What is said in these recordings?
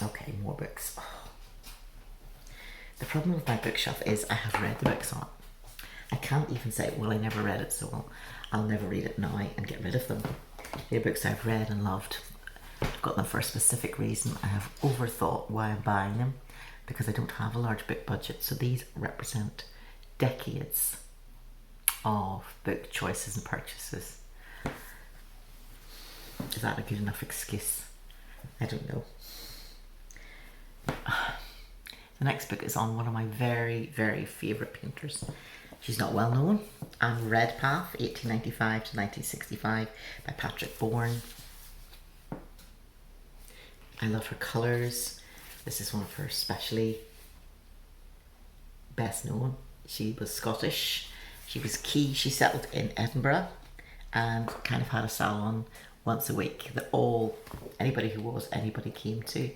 Okay, more books. Oh. The problem with my bookshelf is I have read the books on it. I can't even say, well, I never read it, so I'll never read it now and get rid of them. They're books I've read and loved. I've got them for a specific reason. I have overthought why I'm buying them because I don't have a large book budget. So these represent decades of book choices and purchases. Is that a good enough excuse? I don't know. The next book is on one of my very, very favourite painters. She's not well known. Anne Redpath, 1895 to 1965 by Patrick Bourne. I love her colours. This is one of her especially best known. She was Scottish. She was key. She settled in Edinburgh and kind of had a salon once a week that anybody came to.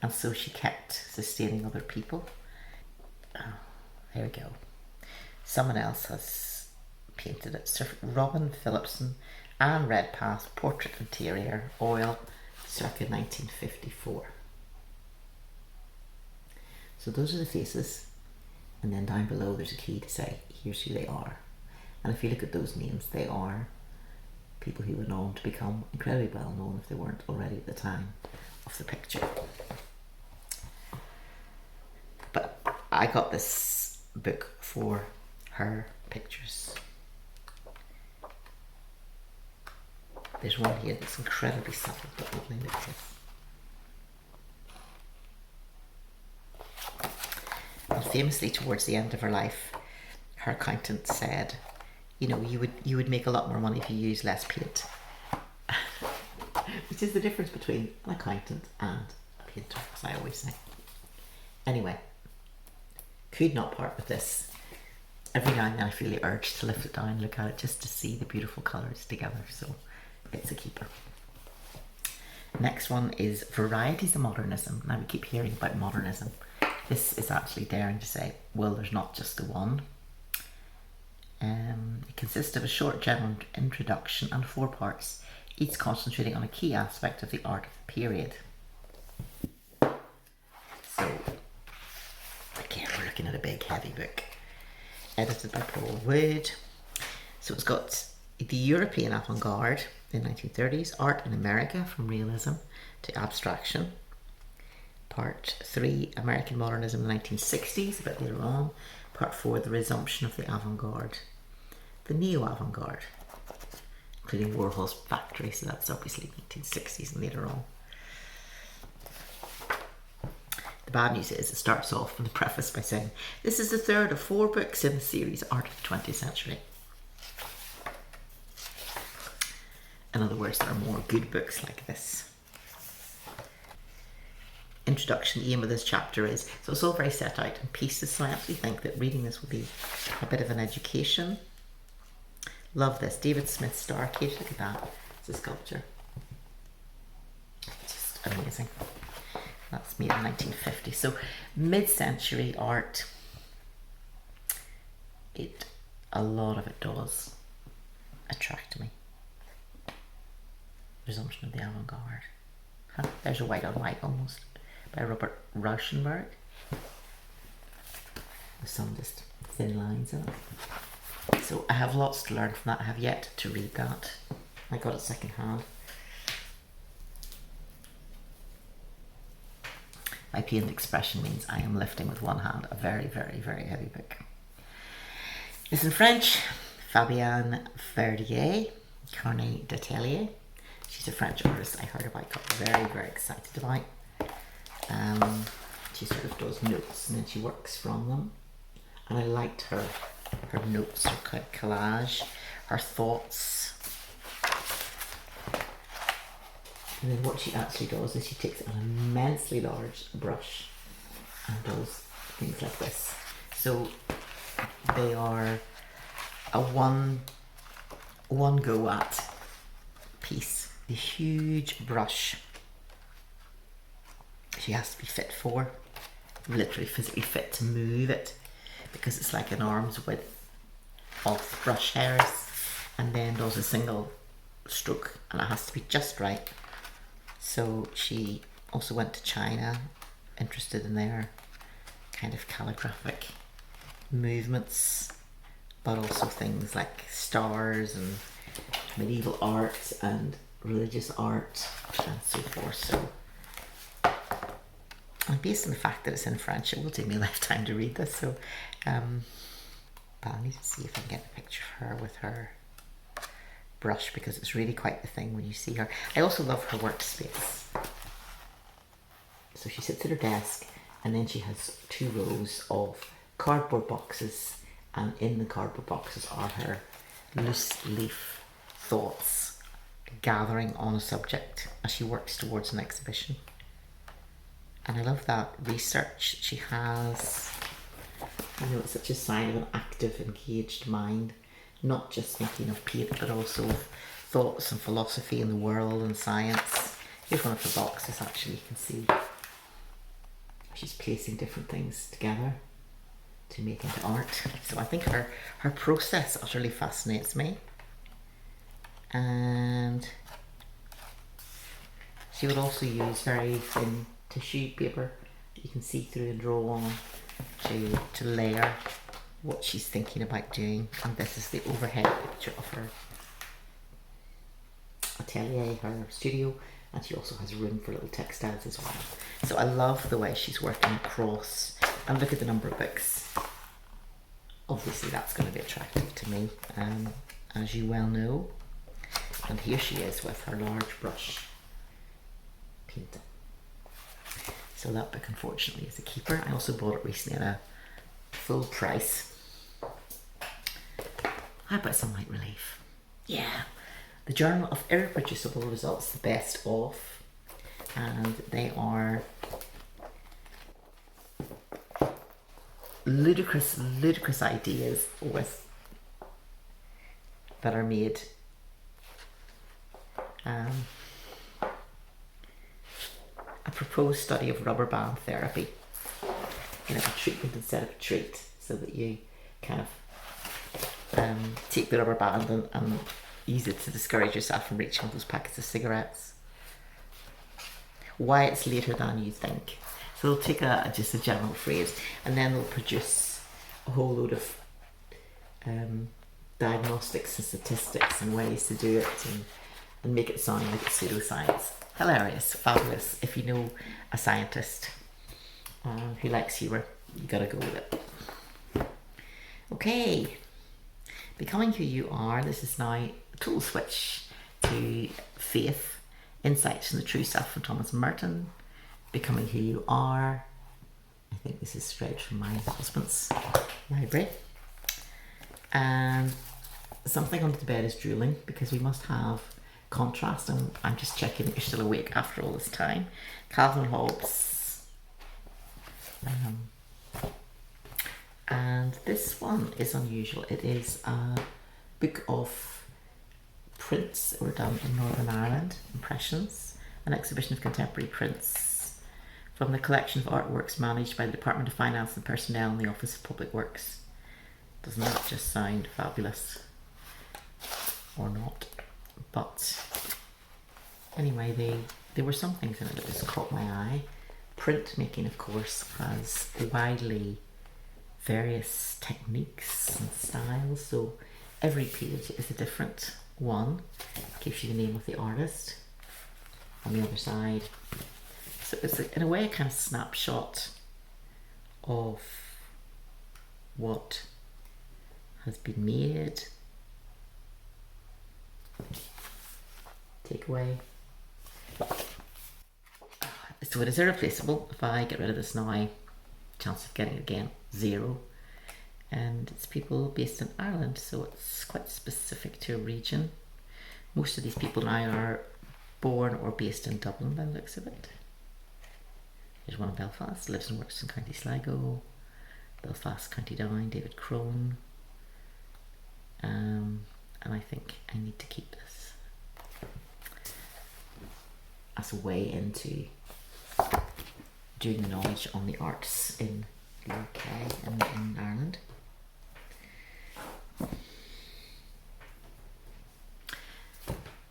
And so she kept sustaining other people. Oh, there we go. Someone else has painted it. Sir Robin Phillipson, Anne Redpath, Portrait Interior, Oil, circa 1954. So those are the faces. And then down below there's a key to say, here's who they are. And if you look at those names, they are people who went on to become incredibly well known if they weren't already at the time of the picture. But I got this book for her pictures. There's one here that's incredibly subtle, but lovely. Look at this. And famously, towards the end of her life, her accountant said, you know, you would make a lot more money if you use less paint. Which is the difference between an accountant and a painter, as I always say. Anyway, could not part with this. Every now and then I feel the urge to lift it down and look at it just to see the beautiful colours together, so it's a keeper. Next one is Varieties of Modernism. Now we keep hearing about modernism. This is actually daring to say, well, there's not just the one. It consists of a short general introduction and 4 parts, each concentrating on a key aspect of the art of the period. So, again, we're looking at a big, heavy book. Edited by Paul Wood. So it's got the European avant-garde in the 1930s, art in America from realism to abstraction. Part 3, American modernism in the 1960s, a bit later on. Part 4, the resumption of the avant-garde. The neo-avant-garde, including Warhol's Factory, so that's obviously 1960s and later on. The bad news is it starts off in the preface by saying, this is the third of 4 books in the series Art of the 20th Century. In other words, there are more good books like this. Introduction, the aim of this chapter is, so it's all very set out in pieces, so I actually think that reading this will be a bit of an education. Love this. David Smith Star Cage, look at that. It's a sculpture. It's just amazing. That's made in 1950. So mid-century art, a lot of it does attract me. Resumption of the avant-garde. Huh? There's a white on white almost by Robert Rauschenberg. With some just thin lines in it. So I have lots to learn from that. I have yet to read that. I got it second hand. My pained expression means I am lifting with one hand a very, very, very heavy book. It's in French. Fabienne Verdier, Carnet d'Atelier. She's a French artist I heard about, got very, very excited about. She sort of does notes and then she works from them. And I liked her notes, her collage, her thoughts. And then what she actually does is she takes an immensely large brush and does things like this. So they are a one go at piece. The huge brush she has to be fit for, literally physically fit to move it, because it's like an arm's width of brush hairs, and then does a single stroke and it has to be just right. So she Also went to China, interested in their kind of calligraphic movements, but also things like stars and medieval art and religious art and so forth. So, and based on the fact that it's in French, it will take me a lifetime to read this. So, but I need to see if I can get a picture of her with her brush, because it's really quite the thing when you see her. I also love her workspace. So she sits at her desk, and then she has 2 rows of cardboard boxes, and in the cardboard boxes are her loose leaf thoughts gathering on a subject as she works towards an exhibition. And I love that research she has. I know it's such a sign of an active, engaged mind, not just thinking of paint, but also of thoughts and philosophy in the world and science. Here's one of the boxes, actually, you can see she's placing different things together to make into art. So I think her process utterly fascinates me. And she would also use very thin tissue paper that you can see through and draw on to layer what she's thinking about doing. And this is the overhead picture of her atelier, her studio, and she also has room for little textiles as well. So I love the way she's working across, and look at the number of books. Obviously that's going to be attractive to me, as you well know. And here she is with her large brush painting. So that book unfortunately is a keeper. I also bought it recently at a full price. How about some light relief? Yeah, the Journal of Irreproducible Results, the best of, and they are ludicrous ideas that are made a proposed study of rubber band therapy, a treatment instead of a treat, so that you kind of take the rubber band and use it to discourage yourself from reaching those packets of cigarettes. Why it's later than you think. So they'll take just a general phrase, and then they'll produce a whole load of diagnostics and statistics and ways to do it, and make it sound like it's pseudoscience. Hilarious, fabulous. If you know a scientist who likes humour, you gotta go with it. Okay, becoming who you are. This is now a total switch to faith, insights from the true self from Thomas Merton. Becoming who you are. I think this is straight from my husband's library. And something under the bed is drooling, because we must have contrast, and I'm just checking that you're still awake after all this time. Calvin Hobbes. And this one is unusual. It is a book of prints that were done in Northern Ireland, impressions, an exhibition of contemporary prints from the collection of artworks managed by the Department of Finance and Personnel in the Office of Public Works. Doesn't that just sound fabulous? Or not? But anyway, there were some things in it that just caught my eye. Printmaking, of course, has widely various techniques and styles, so every page is a different one. Gives you the name of the artist on the other side. So it's in a way a kind of snapshot of what has been made. Take away. So it is irreplaceable. If I get rid of this now, chance of getting it again, 0. And it's people based in Ireland, so it's quite specific to a region. Most of these people now are born or based in Dublin by the looks of it. There's one in Belfast, lives and works in County Sligo, Belfast, County Down, David Crone. And I think I need to keep this as a way into doing the knowledge on the arts in the UK and in Ireland.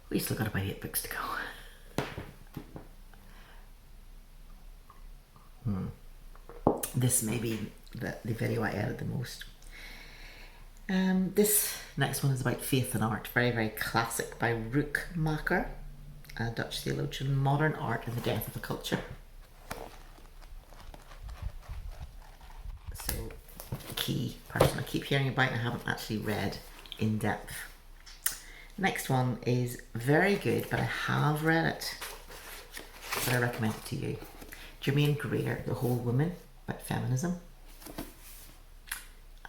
We've still got about 8 books to go. This may be the video I edit the most. This next one is about faith and art, very, very classic, by Rookmaker, a Dutch theologian, Modern Art and the Death of a Culture. So, key person I keep hearing about and I haven't actually read in depth. Next one is very good, but I have read it, but I recommend it to you. Germaine Greer, The Whole Woman, about feminism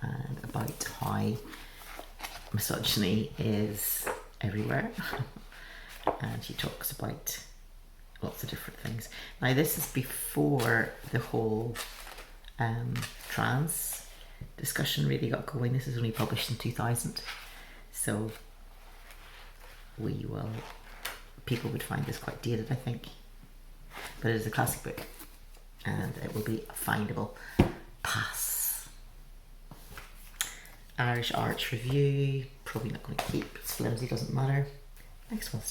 and about how misogyny is everywhere. And she talks about lots of different things. Now this is before the whole trans discussion really got going. This is only published in 2000, so people would find this quite dated, I think, but it is a classic book and it will be findable. Pass. Irish Arts Review, probably not going to keep, it's flimsy, doesn't matter. Next one,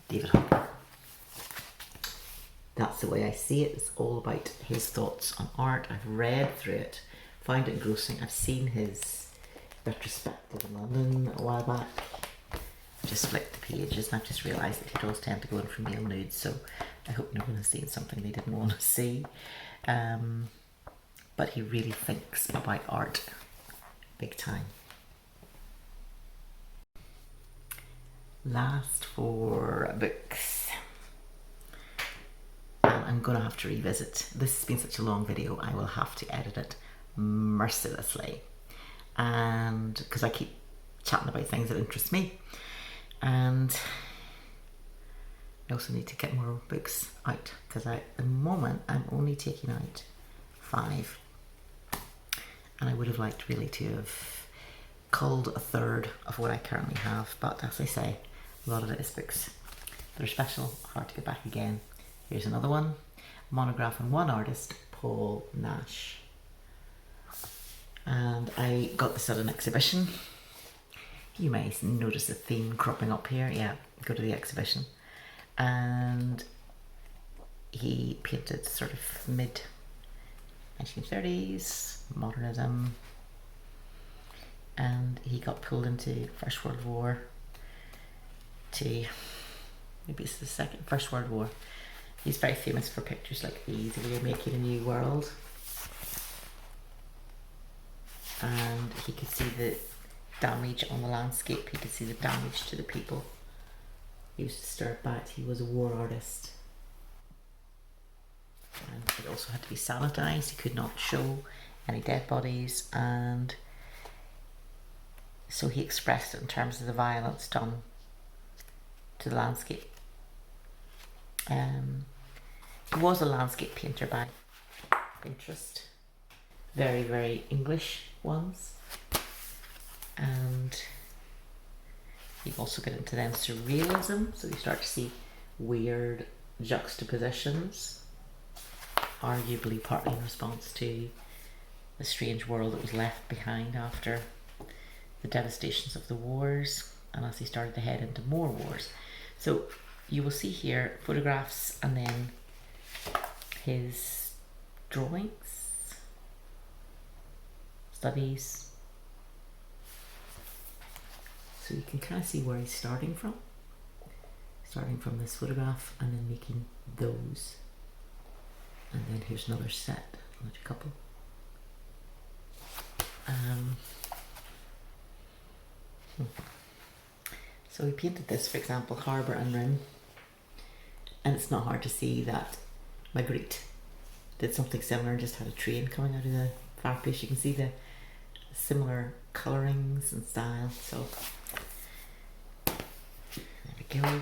David Harper. That's the Way I See It. It's all about his thoughts on art. I've read through it, found it engrossing. I've seen his retrospective in London a while back. I just flicked the pages and I've just realised that he does tend to go in for male nudes, so I hope no one has seen something they didn't want to see. But he really thinks about art big time. Last 4 books. I'm going to have to revisit. This has been such a long video, I will have to edit it mercilessly. And because I keep chatting about things that interest me. And I also need to get more books out, because at the moment I'm only taking out 5. And I would have liked really to have culled a third of what I currently have, but as I say, a lot of it is books that are special, hard to get back again. Here's another one, monograph on one artist, Paul Nash. And I got this at an exhibition. You may notice a theme cropping up here. Yeah, go to the exhibition. And he painted sort of mid 1930s, modernism, and he got pulled into First World War maybe it's the First World War. He's very famous for pictures like these, We Are Making a New World. And he could see the damage on the landscape, he could see the damage to the people. He was disturbed by it. He was a war artist. And it also had to be sanitised. He could not show any dead bodies, and so he expressed it in terms of the violence done to the landscape. He was a landscape painter by interest, very, very English ones, and you also get into then surrealism, so you start to see weird juxtapositions, arguably partly in response to the strange world that was left behind after the devastations of the wars, and as he started to head into more wars. So you will see here photographs and then his drawings, studies. So you can kind of see where he's starting from this photograph and then making those. And then here's another set, another couple. So he painted this, for example, Harbour and Rim, and it's not hard to see that Magritte did something similar and just had a train coming out of the fireplace. You can see the similar colourings and style. So there we go.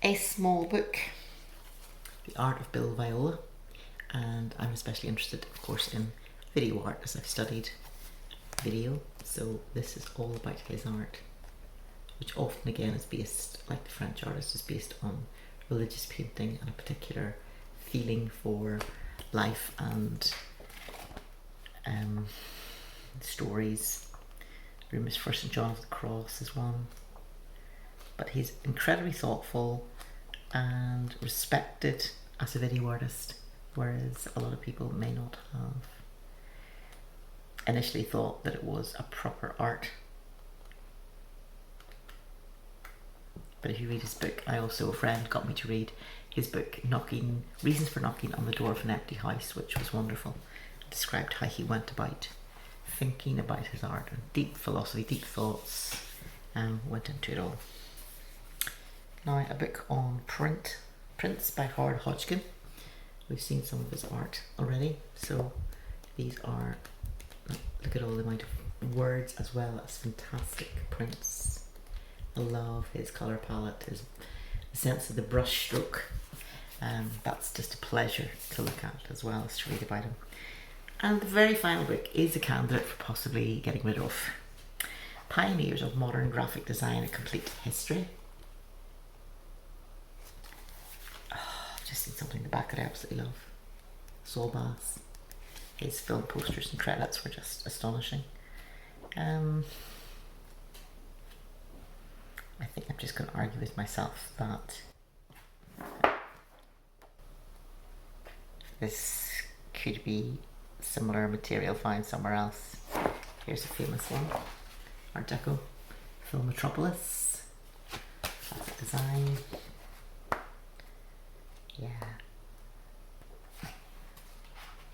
A small book, The Art of Bill Viola, and I'm especially interested, of course, in video art as I've studied video. So this is all about his art, which often again is based, like the French artist, is based on religious painting and a particular feeling for life and stories. Rumors for St. John of the Cross is one. But he's incredibly thoughtful and respected as a video artist, whereas a lot of people may not have initially thought that it was a proper art. But if you read his book, a friend got me to read his book, Reasons for Knocking on the Door of an Empty House, which was wonderful. It described how he went about thinking about his art and deep philosophy, deep thoughts, and went into it all. Now, a book on prints by Howard Hodgkin. We've seen some of his art already, so these are, look at all the amount of words as well as fantastic prints. I love his colour palette, his sense of the brush stroke. That's just a pleasure to look at as well as to read about him. And the very final book is a candidate for possibly getting rid of. Pioneers of Modern Graphic Design, A Complete History. I've just seen something in the back that I absolutely love. Saul Bass. His film posters and credits were just astonishing. I think I'm just going to argue with myself that this could be similar material found somewhere else. Here's a famous one, Art Deco, Film Metropolis, classic design. Yeah.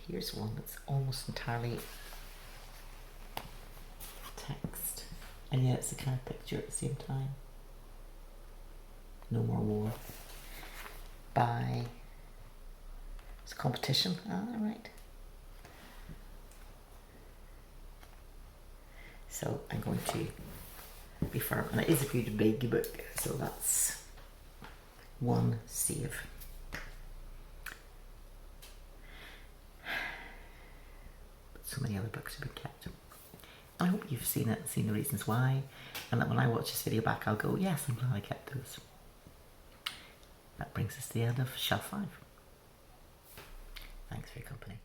Here's one that's almost entirely text, and yet it's a kind of picture at the same time. No More War by, it's a competition, right. So I'm going to be firm, and it is a pretty big book, so that's one save. But so many other books have been kept. I hope you've seen it and seen the reasons why, and that when I watch this video back I'll go, yes, I'm glad I kept those. That brings us to the end of Shelf 5. Thanks for your company.